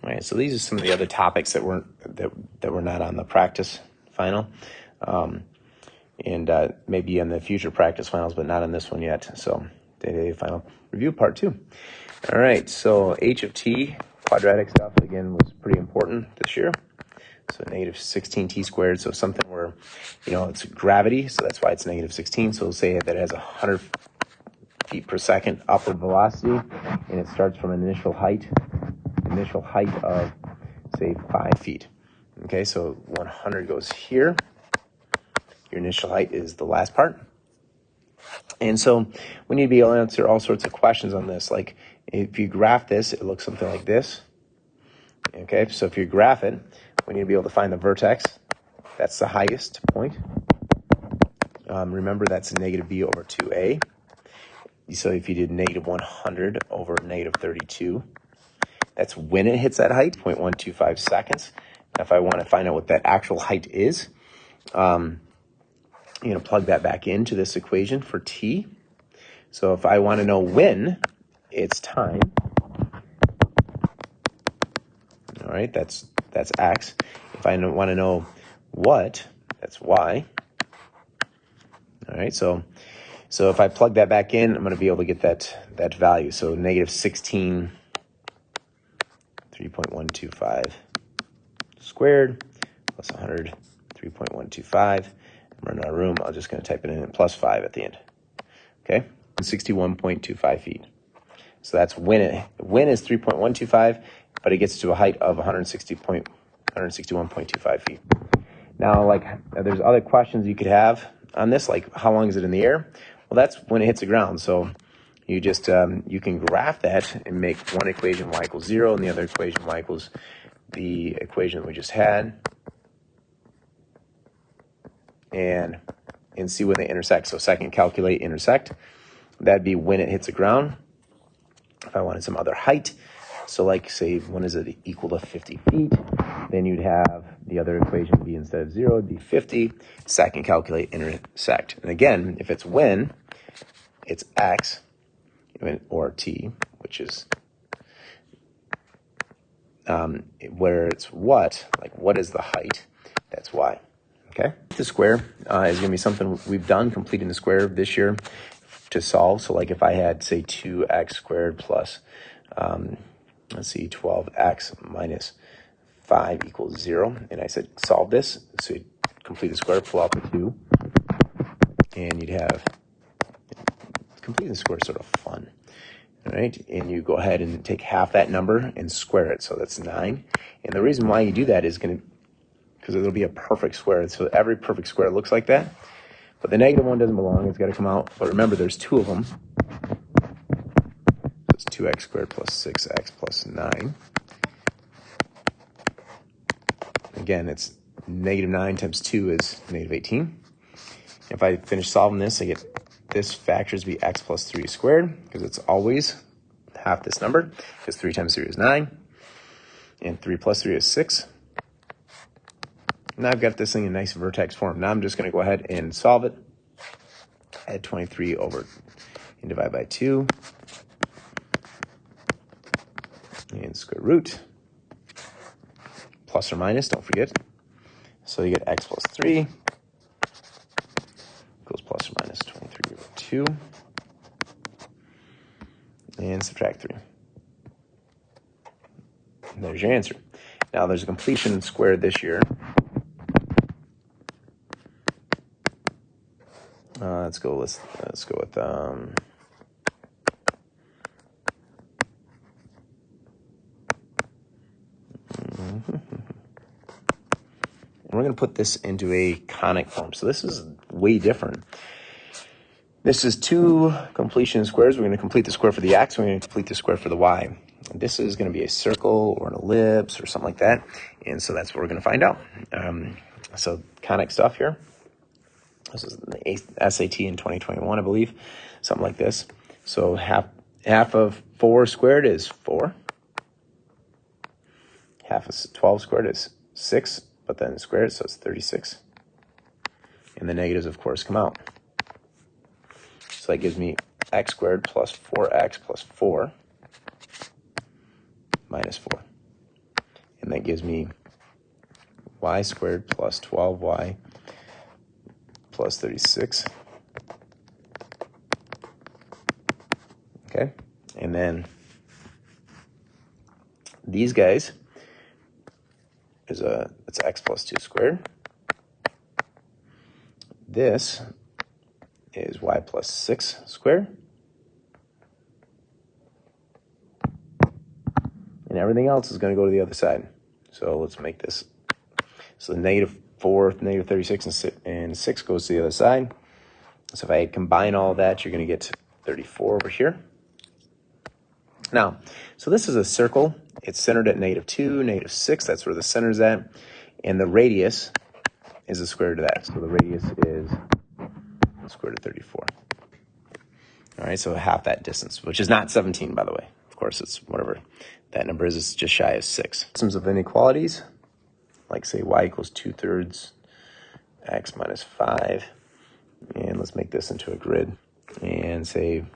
All right, so these are some of the other topics that were not on the practice final, and maybe in the future practice finals, but not on this one yet. So day-to-day final review part 2. All right, so h of t, quadratic stuff, again, was pretty important this year. So negative 16t squared, so something where, it's gravity, so that's why it's negative 16. So we'll say that it has 100 feet per second upward velocity, and it starts from an initial height of, say, 5 feet. Okay, so 100 goes here. Your initial height is the last part. And so we need to be able to answer all sorts of questions on this. Like, if you graph this, it looks something like this. Okay, so if you graph it, we need to be able to find the vertex. That's the highest point. Remember, that's negative b over 2a. So if you did negative 100 over negative 32, that's when it hits that height, 0.125 seconds. Now, if I want to find out what that actual height is, plug that back into this equation for t. So if I want to know when, it's time. All right, that's x. If I want to know what, that's y. All right, so if I plug that back in, I'm going to be able to get that value. So negative 16, 3.125 squared plus 100, 3.125. I'm running out of room. I'm just going to type it in and plus 5 at the end. Okay, 61.25 feet. So that's when is 3.125, but it gets to a height of 161.25 feet. Now, there's other questions you could have on this, like how long is it in the air? Well, that's when it hits the ground. So you just you can graph that and make one equation y equals 0 and the other equation y equals the equation that we just had, and see when they intersect. So second, calculate intersect. That'd be when it hits the ground. If I wanted some other height, so say, when is it equal to 50 feet? Then you'd have the other equation be, instead of 0, it'd be 50. Second, calculate intersect. And again, if it's when, it's x, or t, which is where it's what, what is the height, that's y. Okay? The square is going to be something we've done, completing the square this year to solve. So if I had, say, 2x squared plus, 12x minus 5 equals 0, and I said solve this, so you'd complete the square, pull out the 2, and you'd have, completing the square is sort of fun. All right, and you go ahead and take half that number and square it, so that's 9. And the reason why you do that is because it'll be a perfect square. So every perfect square looks like that, but the negative one doesn't belong. It's got to come out. But remember, there's 2 of them. So it's 2x squared plus 6x plus 9. Again, it's negative 9 times 2 is negative 18. If I finish solving this, I get this factors be x plus 3 squared, because it's always half this number, because 3 times 3 is 9, and 3 plus 3 is 6. Now I've got this thing in nice vertex form. Now I'm just going to go ahead and solve it. Add 23 over and divide by 2. And square root. Plus or minus, don't forget. So you get x plus 3 equals plus or minus 23 over 2. And subtract 3. And there's your answer. Now there's a completion squared this year. Let's go with we're going to put this into a conic form. So this is way different. This is 2 completion squares. We're going to complete the square for the x. We're going to complete the square for the y. And this is going to be a circle or an ellipse or something like that. And so that's what we're going to find out. So conic stuff here. This is the SAT in 2021, I believe. Something like this. So half of 4 squared is 4. Half of 12 squared is 6, but then squared, so it's 36. And the negatives, of course, come out. So that gives me x squared plus 4x plus 4 minus 4. that gives me y squared plus 12y plus 36. Okay, and then these guys it's x plus 2 squared. This is y plus 6 squared. And everything else is going to go to the other side. So let's make this. So the -4, -36, and 6 goes to the other side. So if I combine all that, you're going to get 34 over here. Now, so this is a circle. It's centered at -2, -6. That's where the center's at. And the radius is the square root of that. So the radius is the square root of 34. All right, so half that distance, which is not 17, by the way. Of course, it's whatever that number is. It's just shy of 6. Systems of inequalities, like say y equals 2/3 x minus 5. And let's make this into a grid. And say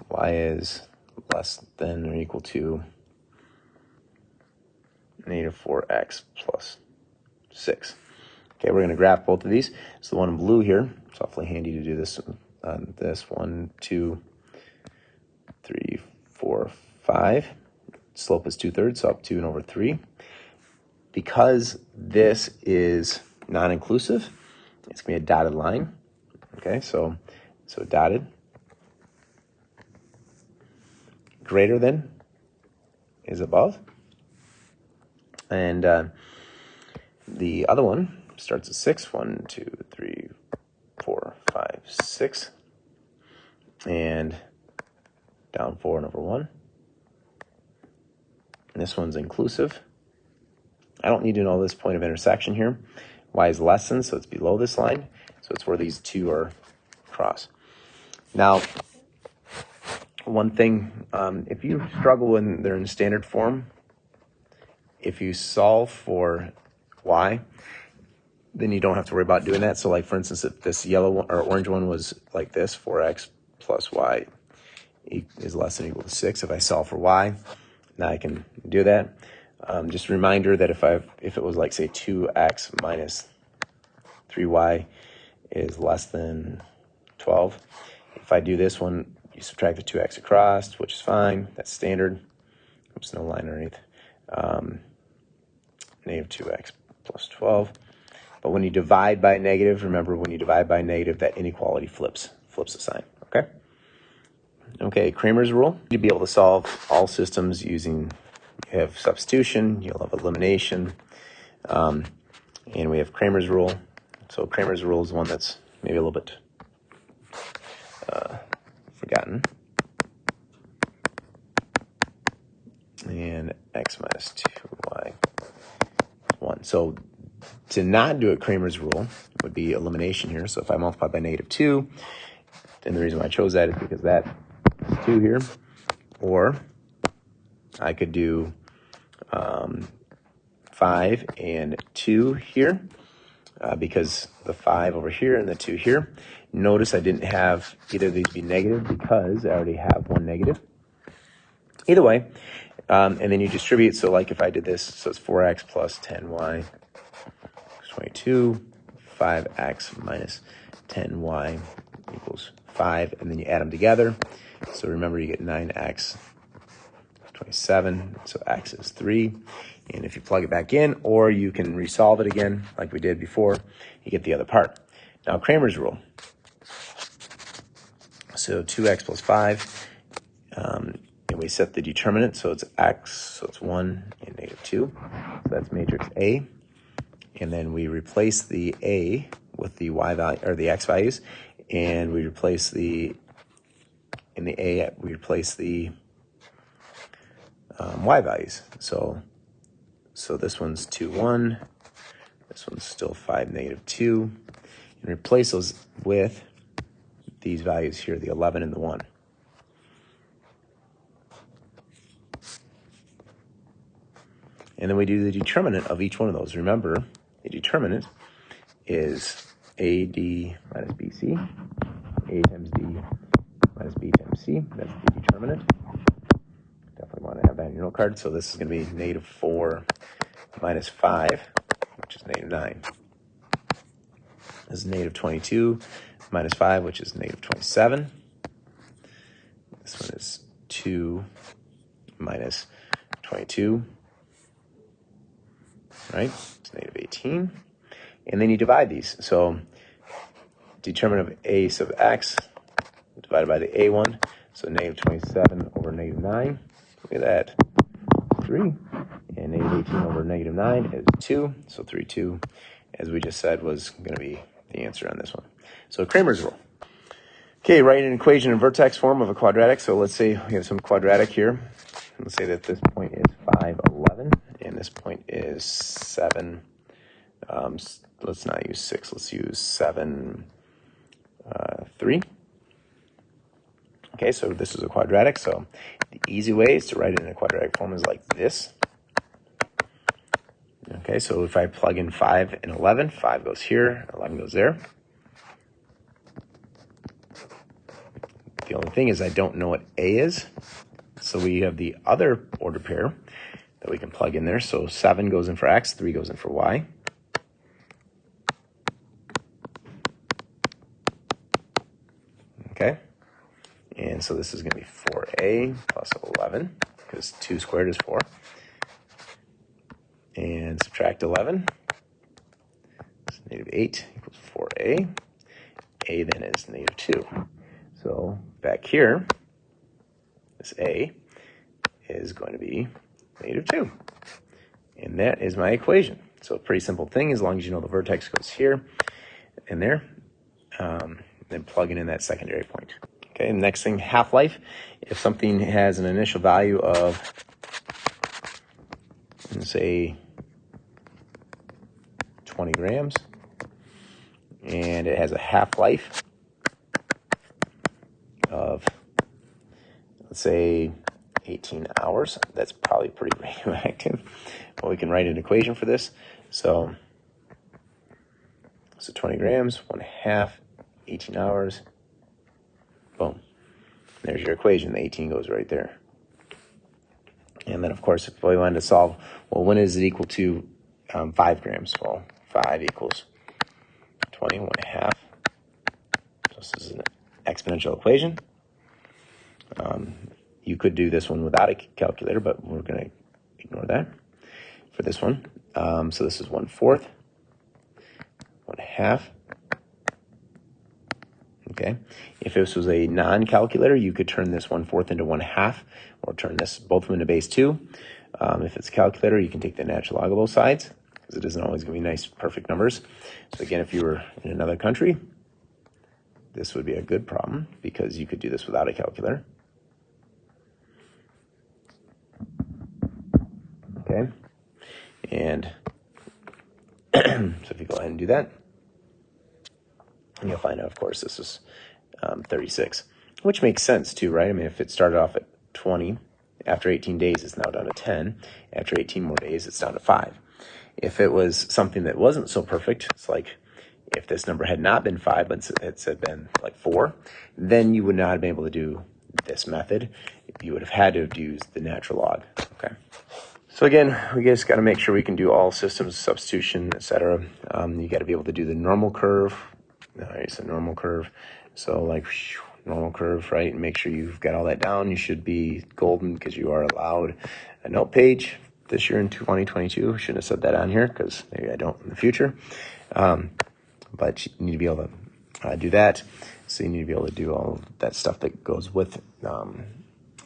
y is less than or equal to -4x plus 6. Okay, we're going to graph both of these. So the one in blue here, it's awfully handy to do this on this 1, 2, 3, 4, 5. Slope is 2/3, so up 2/3. Because this is non-inclusive, it's going to be a dotted line. Okay, so dotted. Greater than is above. And the other one starts at 6. 1, 2, 3, 4, 5, 6. And down 4/1. And this one's inclusive. I don't need to know this point of intersection here. Y is less than, so it's below this line. So it's where these two are cross. Now, one thing, if you struggle when they're in standard form, if you solve for y, then you don't have to worry about doing that. So like, for instance, if this yellow one, or orange one was like this, 4x plus y is less than or equal to 6. If I solve for y, now I can do that. Just a reminder that if it was like, say, 2x minus 3y is less than 12. If I do this one, you subtract the 2x across, which is fine. That's standard. Oops, no line underneath. -2x plus 12. But when you divide by negative, remember when you divide by negative, that inequality flips the sign, okay? Okay, Cramer's rule. You'll be able to solve all systems using, you have substitution, you'll have elimination, and we have Cramer's rule. So Cramer's rule is one that's maybe a little bit forgotten. And x minus 2y is 1. So to not do it, Cramer's rule would be elimination here. So if I multiply by -2, then the reason why I chose that is because that is 2 here. Or I could do 5 and 2 here, because the 5 over here and the 2 here. Notice I didn't have either of these be negative because I already have one negative. Either way, and then you distribute. So like if I did this, so it's 4x plus 10y equals 22, 5x minus 10y equals 5, and then you add them together. So remember, you get 9x 27, so x is 3. And if you plug it back in, or you can resolve it again like we did before, you get the other part. Now, Cramer's rule. So 2x plus 5, and we set the determinant, so it's x, so it's 1 and -2. So that's matrix A. And then we replace the A with the y value, or the x values, and we replace the, in the A, we replace the y values. So this one's 2, 1. This one's still 5, -2. And replace those with these values here, the 11 and the 1. And then we do the determinant of each one of those. Remember, the determinant is AD minus BC, A times D minus B times C. That's the determinant. Definitely want to have that on your note card. So this is going to be negative 4 minus 5, which is negative 9. This is negative 22 minus 5, which is negative 27. This one is 2 minus 22, right? It's negative 18. And then you divide these. So determinant of a sub x divided by the a1. So negative 27 over negative 9. Look at that. 3. And negative 18 over negative 9 is 2. So 3, 2, as we just said, was going to be the answer on this one. So Cramer's rule. Okay, write an equation in vertex form of a quadratic. So let's say we have some quadratic here. Let's say that this point is 5, 11, and this point is 7. Let's not use 6. Let's use 7, 3. Okay, so this is a quadratic. So the easy way is to write it in a quadratic form is like this. Okay, so if I plug in 5 and 11, 5 goes here, 11 goes there. The only thing is I don't know what A is. So we have the other order pair that we can plug in there. So 7 goes in for X, 3 goes in for Y. Okay, and so this is going to be 4A plus 11, because 2 squared is 4. And subtract 11. So negative 8 equals 4A. A then is negative 2. So back here, this A is going to be negative 2. And that is my equation. So a pretty simple thing, as long as you know the vertex goes here and there. Then plugging in that secondary point. Okay, and next thing, half-life. If something has an initial value of, let's say, 20 grams, and it has a half-life of, let's say, 18 hours, that's probably pretty radioactive. Well, we can write an equation for this. So 20 grams, 1/2, 18 hours, boom. There's your equation. The 18 goes right there. And then, of course, if we wanted to solve, well, when is it equal to 5 grams? Well, 5 equals 20, 1/2. So this is an exponential equation. You could do this one without a calculator, but we're going to ignore that for this one. So this is 1/4, 1/2. Okay. If this was a non-calculator, you could turn this 1/4 into 1/2, or turn this both of them into base 2. If it's a calculator, you can take the natural log of both sides, because it isn't always going to be nice, perfect numbers. So again, if you were in another country, this would be a good problem, because you could do this without a calculator. Okay. And so if you go ahead and do that, you'll find out, of course, this is 36, which makes sense too, right? I mean, if it started off at 20, after 18 days, it's now down to 10. After 18 more days, it's down to 5. If it was something that wasn't so perfect, it's like if this number had not been 5, but it had been like 4, then you would not have been able to do this method. You would have had to have used the natural log. Okay. So again, we just got to make sure we can do all systems, substitution, etc. You got to be able to do the normal curve. It's a normal curve. So like normal curve, right? And make sure you've got all that down. You should be golden, because you are allowed a note page this year in 2022. Shouldn't have said that on here, because maybe I don't in the future. But you need to be able to do that. So you need to be able to do all that stuff that goes with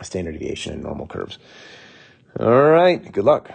standard deviation and normal curves. All right. Good luck.